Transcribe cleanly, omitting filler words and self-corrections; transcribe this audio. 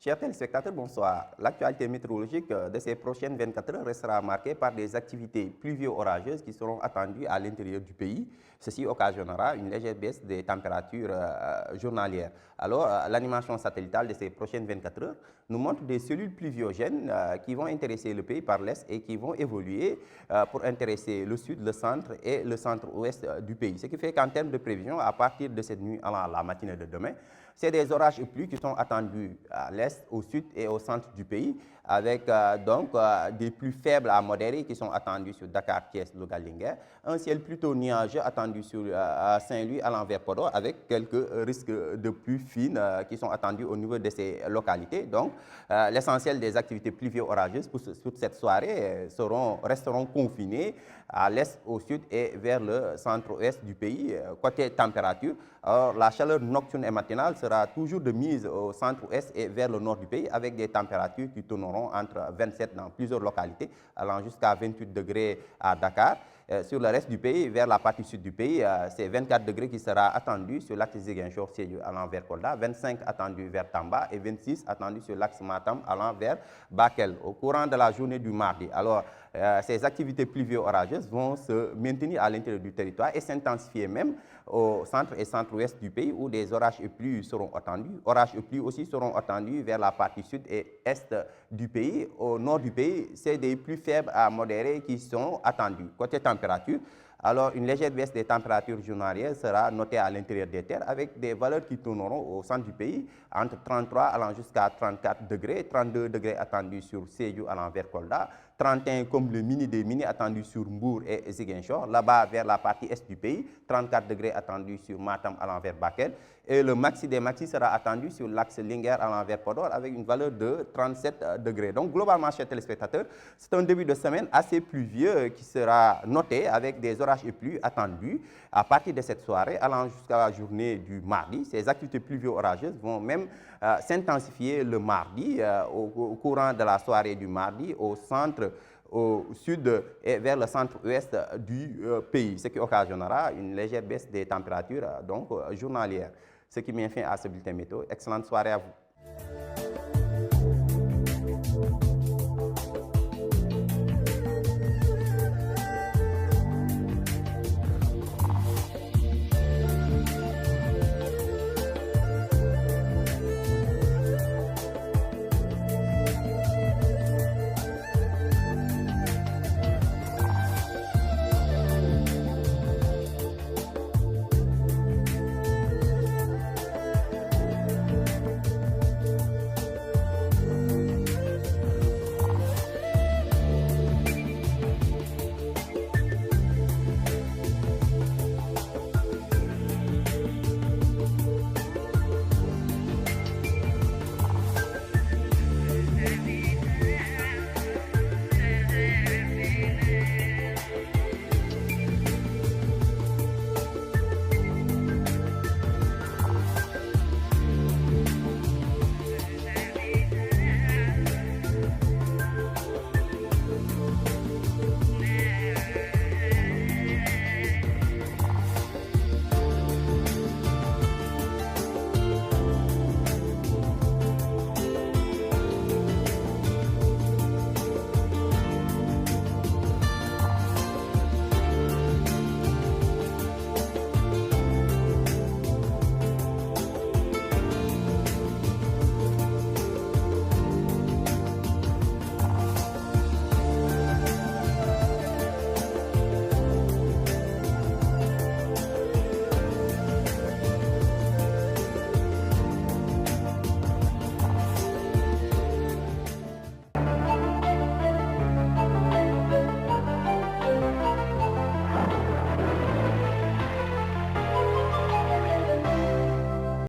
Chers téléspectateurs, bonsoir. L'actualité météorologique de ces prochaines 24 heures restera marquée par des activités pluvio-orageuses qui seront attendues à l'intérieur du pays. Ceci occasionnera une légère baisse des températures journalières. Alors, l'animation satellitale de ces prochaines 24 heures nous montre des cellules pluviogènes qui vont intéresser le pays par l'est et qui vont évoluer pour intéresser le sud, le centre et le centre-ouest du pays. Ce qui fait qu'en termes de prévision, à partir de cette nuit à la matinée de demain, c'est des orages et pluies qui sont attendus à l'est, au sud et au centre du pays, avec des pluies faibles à modérées qui sont attendues sur Dakar, Thiès, Louga, Linguère. Un ciel plutôt nuageux attendu sur Saint-Louis à l'envers Podor, avec quelques risques de pluies fines qui sont attendus au niveau de ces localités. Donc, l'essentiel des activités pluvio-orageuses pour cette soirée resteront confinées à l'est, au sud et vers le centre-ouest du pays. Côté température, alors, la chaleur nocturne et matinale sera toujours de mise au centre-ouest et vers le nord du pays avec des températures qui tourneront entre 27 dans plusieurs localités, allant jusqu'à 28 degrés à Dakar. Sur le reste du pays, vers la partie sud du pays, c'est 24 degrés qui sera attendu sur l'axe Ziguinchor allant vers Kolda, 25 attendu vers Tamba et 26 attendu sur l'axe Matam allant vers Bakel au courant de la journée du mardi. Alors, ces activités pluvio-orageuses vont se maintenir à l'intérieur du territoire et s'intensifier même au centre et centre-ouest du pays où des orages et pluies seront attendus. Orages et pluies aussi seront attendus vers la partie sud et est du pays. Au nord du pays, c'est des pluies faibles à modérées qui sont attendues. Côté température, alors une légère baisse des températures journalières sera notée à l'intérieur des terres avec des valeurs qui tourneront au centre du pays entre 33 allant jusqu'à 34 degrés, 32 degrés attendus sur Sédhiou allant vers Kolda, 31 comme le mini des mini attendus sur Mbour et Ziguinchor, là-bas vers la partie est du pays, 34 degrés attendus sur Matam allant vers Bakel et le maxi des maxi sera attendu sur l'axe Linguère allant vers Podor avec une valeur de 37 degrés. Donc globalement, chers téléspectateurs, c'est un début de semaine assez pluvieux qui sera noté avec des orages et pluies attendus à partir de cette soirée allant jusqu'à la journée du mardi. Ces activités pluvio-orageuses vont même s'intensifier le mardi au courant de la soirée du mardi au centre, au sud et vers le centre-ouest du pays, ce qui occasionnera une légère baisse des températures journalières. Ce qui met fin à ce bulletin météo. Excellente soirée à vous.